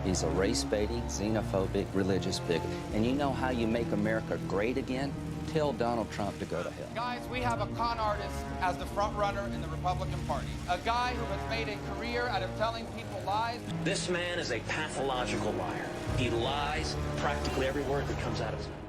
He's a race-baiting, xenophobic, religious bigot. And you know how you make America great again? Tell Donald Trump to go to hell. Guys, we have a con artist as the front runner in the Republican Party. A guy who has made a career out of telling people lies. This man is a pathological liar. He lies practically every word that comes out of his mouth.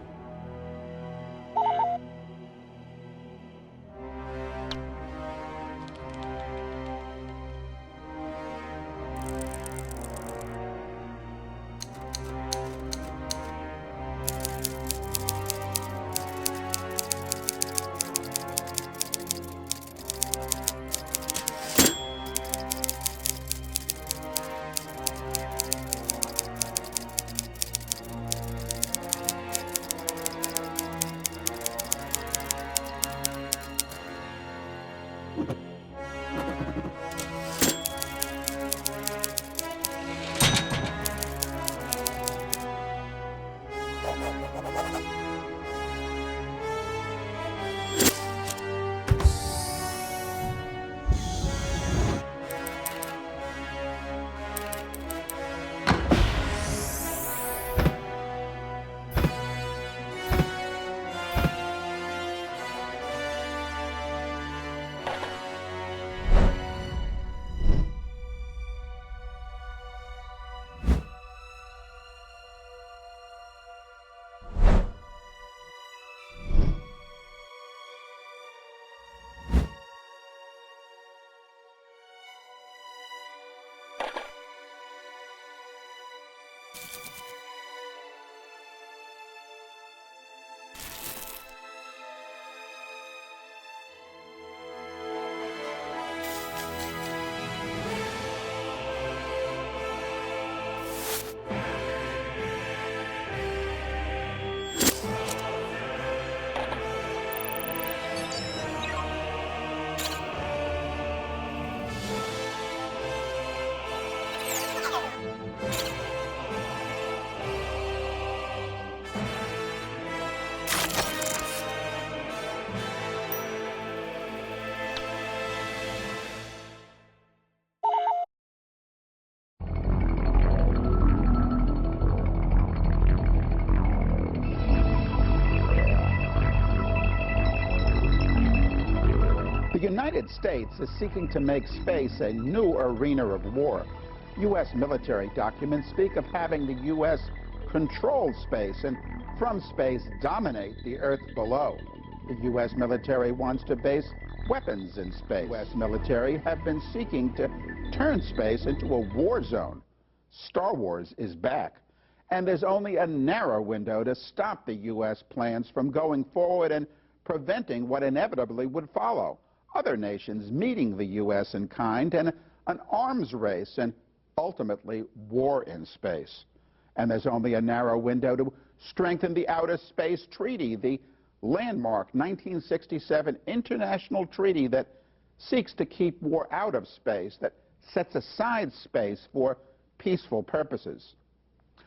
The United States is seeking to make space a new arena of war. U.S. military documents speak of having the U.S. control space and from space dominate the Earth below. The U.S. military wants to base weapons in space. U.S. military have been seeking to turn space into a war zone. Star Wars is back, and there's only a narrow window to stop the U.S. plans from going forward and preventing what inevitably would follow. Other nations meeting the U.S. in kind and an arms race and ultimately war in space. And there's only a narrow window to strengthen the Outer Space Treaty, the landmark 1967 international treaty that seeks to keep war out of space, that sets aside space for peaceful purposes.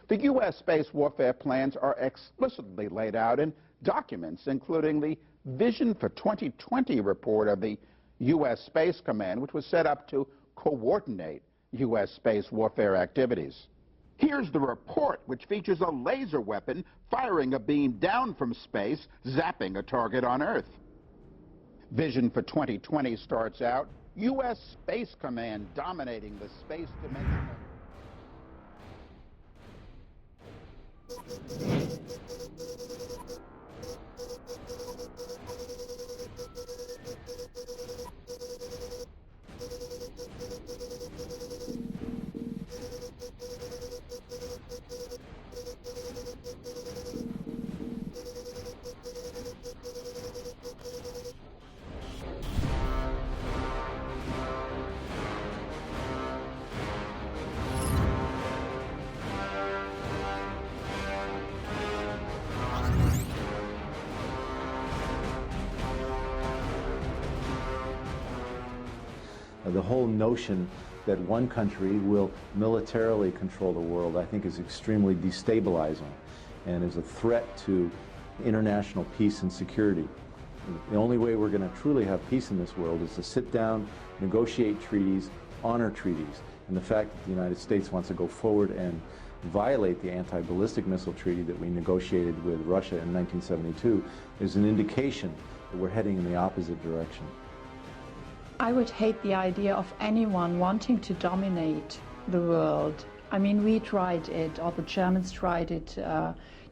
The U.S. space warfare plans are explicitly laid out in documents, including the Vision for 2020 report of the U.S. Space Command, which was set up to coordinate U.S. space warfare activities. Here's the report, which features a laser weapon firing a beam down from space, zapping a target on Earth. Vision for 2020 starts out, U.S. Space Command dominating the space dimension. The whole notion that one country will militarily control the world, I think, is extremely destabilizing and is a threat to international peace and security. The only way we're going to truly have peace in this world is to sit down, negotiate treaties, honor treaties, And the fact that the United States wants to go forward and violate the anti-ballistic missile treaty that we negotiated with Russia in 1972 is an indication that we're heading in the opposite direction. I would hate the idea of anyone wanting to dominate the world. I mean, we tried it, or the Germans tried it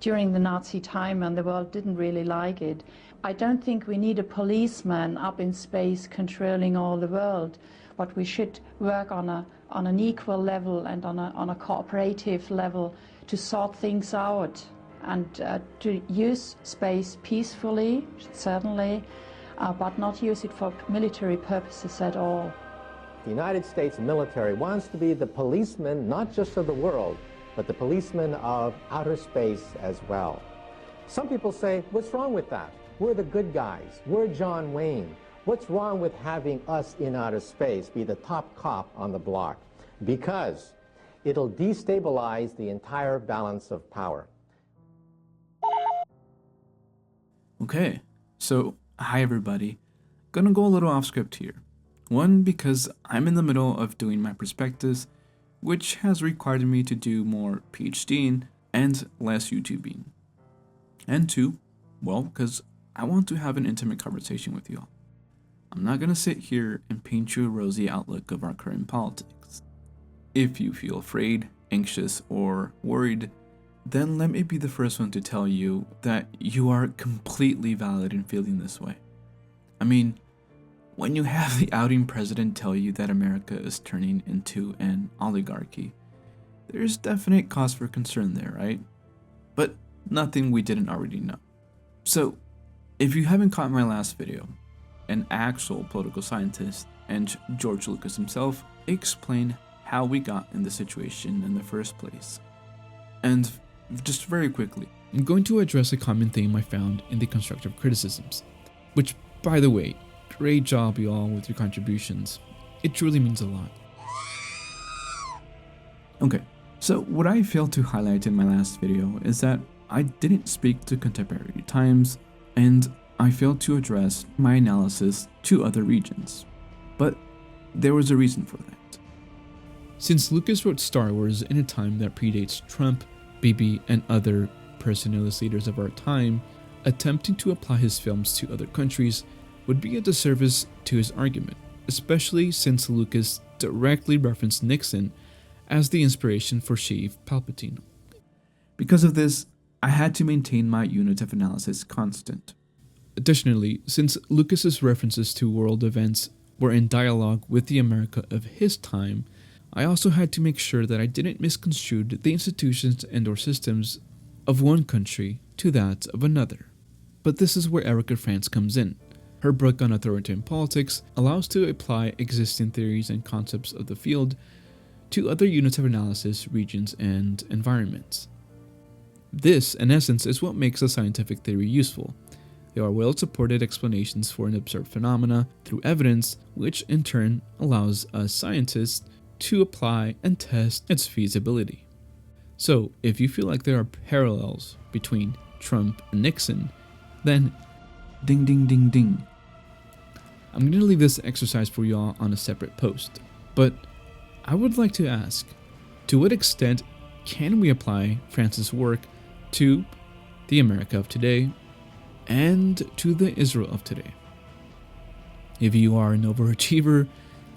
during the Nazi time, and the world didn't really like it. I don't think we need a policeman up in space controlling all the world, but we should work on an equal level and on a cooperative level to sort things out and to use space peacefully, certainly, but not use it for military purposes at all. The United States military wants to be the policeman not just of the world, but the policeman of outer space as well. Some people say, what's wrong with that? We're the good guys. We're John Wayne. What's wrong with having us in outer space be the top cop on the block? Because it'll destabilize the entire balance of power. Okay, so hi everybody. Gonna go a little off script here. One, because I'm in the middle of doing my prospectus, which has required me to do more PhDing and less YouTubing. And two, well, because I want to have an intimate conversation with y'all. I'm not gonna sit here and paint you a rosy outlook of our current politics. If you feel afraid, anxious, or worried, then let me be the first one to tell you that you are completely valid in feeling this way. I mean, when you have the outing president tell you that America is turning into an oligarchy, there's definite cause for concern there, right? But nothing we didn't already know. So, if you haven't caught my last video, an actual political scientist and George Lucas himself explained how we got in this situation in the first place. And just very quickly, I'm going to address a common theme I found in the constructive criticisms, which, by the way, great job y'all with your contributions. It truly means a lot. Okay, so what I failed to highlight in my last video is that I didn't speak to contemporary times, and I failed to address my analysis to other regions. But there was a reason for that. Since Lucas wrote Star Wars in a time that predates Trump, Bibi, and other personalist leaders of our time, attempting to apply his films to other countries would be a disservice to his argument, especially since Lucas directly referenced Nixon as the inspiration for Sheev Palpatine. Because of this, I had to maintain my unit of analysis constant. Additionally, since Lucas's references to world events were in dialogue with the America of his time, I also had to make sure that I didn't misconstrue the institutions and/or systems of one country to that of another. But this is where Erica Frantz comes in. Her book on authoritarian politics allows to apply existing theories and concepts of the field to other units of analysis, regions, and environments. This, in essence, is what makes a scientific theory useful. There are well-supported explanations for an observed phenomena through evidence, which in turn allows us scientists to apply and test its feasibility. So, if you feel like there are parallels between Trump and Nixon, then ding ding ding ding. I'm going to leave this exercise for y'all on a separate post, but I would like to ask, to what extent can we apply Frantz's work to the America of today and to the Israel of today? If you are an overachiever,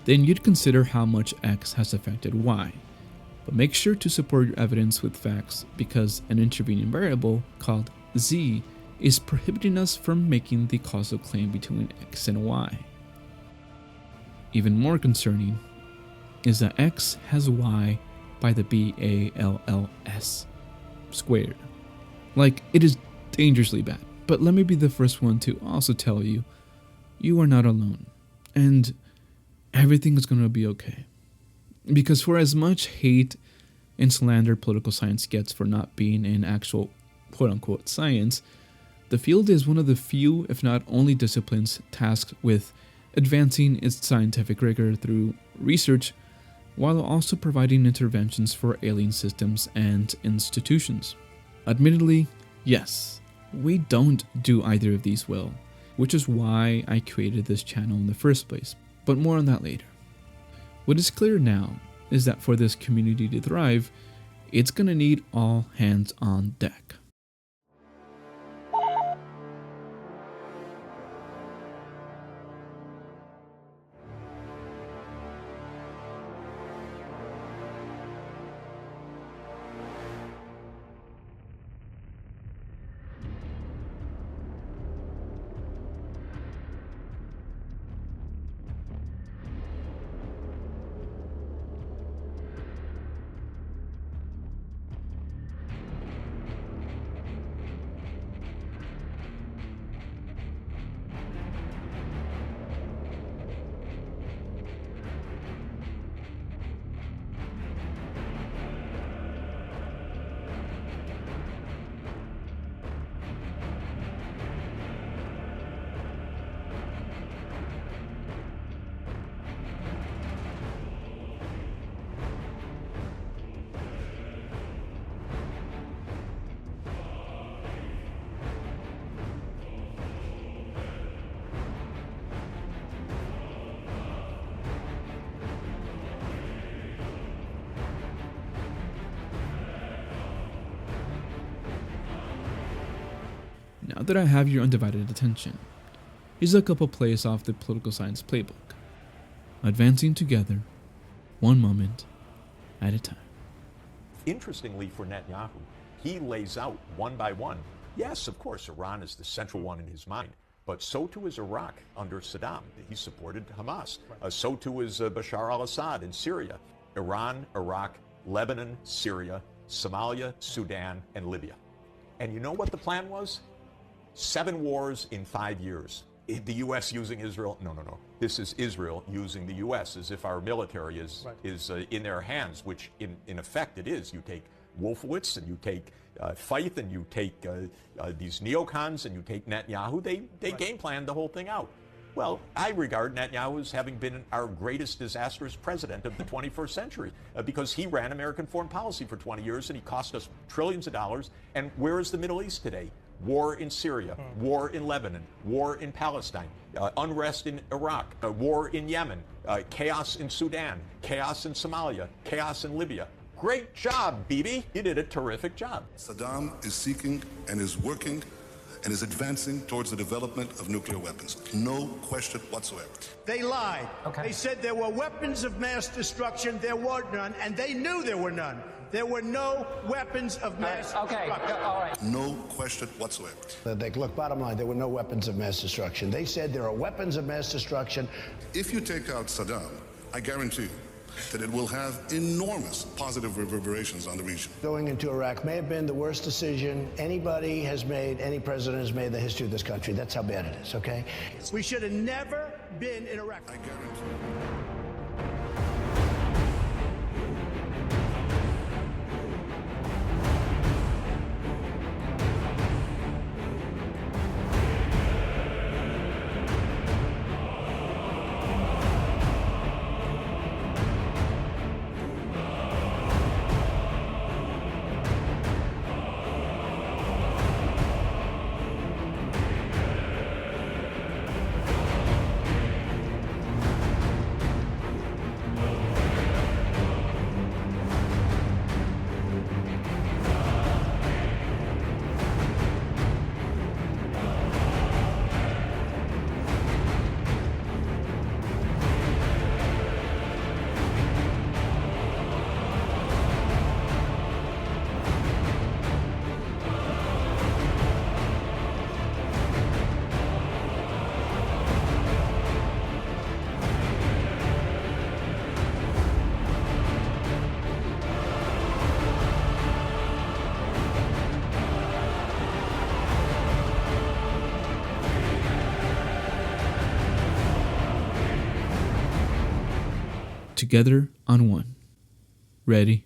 then you'd consider how much X has affected Y. But make sure to support your evidence with facts, because an intervening variable called Z is prohibiting us from making the causal claim between X and Y. Even more concerning is that X has Y by the BALLS squared. Like, it is dangerously bad. But let me be the first one to also tell you, you are not alone, and everything is going to be okay. Because for as much hate and slander political science gets for not being an actual quote-unquote science, the field is one of the few, if not only, disciplines tasked with advancing its scientific rigor through research, while also providing interventions for alien systems and institutions. Admittedly, yes, we don't do either of these well, which is why I created this channel in the first place, but more on that later. What is clear now is that for this community to thrive, it's gonna need all hands on deck. Now that I have your undivided attention, here's a couple plays off the political science playbook. Advancing together, one moment at a time. Interestingly for Netanyahu, he lays out one by one, yes, of course, Iran is the central one in his mind, but so too is Iraq under Saddam. He supported Hamas. So too is Bashar al-Assad in Syria. Iran, Iraq, Lebanon, Syria, Somalia, Sudan, and Libya. And you know what the plan was? 7 wars in 5 years. The U.S. using Israel? No. This is Israel using the U.S. as if our military is in their hands, which in effect it is. You take Wolfowitz and you take Feith and you take these neocons and you take Netanyahu. They game planned the whole thing out. Well, I regard Netanyahu as having been our greatest disastrous president of the 21st century because he ran American foreign policy for 20 years and he cost us trillions of dollars. And where is the Middle East today? War in Syria, war in Lebanon, war in Palestine, unrest in Iraq, war in Yemen, chaos in Sudan, chaos in Somalia, chaos in Libya. Great job, Bibi. You did a terrific job. Saddam is seeking and is working and is advancing towards the development of nuclear weapons. No question whatsoever. They lied. Okay. They said there were weapons of mass destruction. There were none, and they knew there were none. There were no weapons of mass destruction. All right. No question whatsoever. Look, bottom line, there were no weapons of mass destruction. They said there are weapons of mass destruction. If you take out Saddam, I guarantee you that it will have enormous positive reverberations on the region. Going into Iraq may have been the worst decision any president has made in the history of this country. That's how bad it is, okay? We should have never been in Iraq. I guarantee you. Together on one. Ready?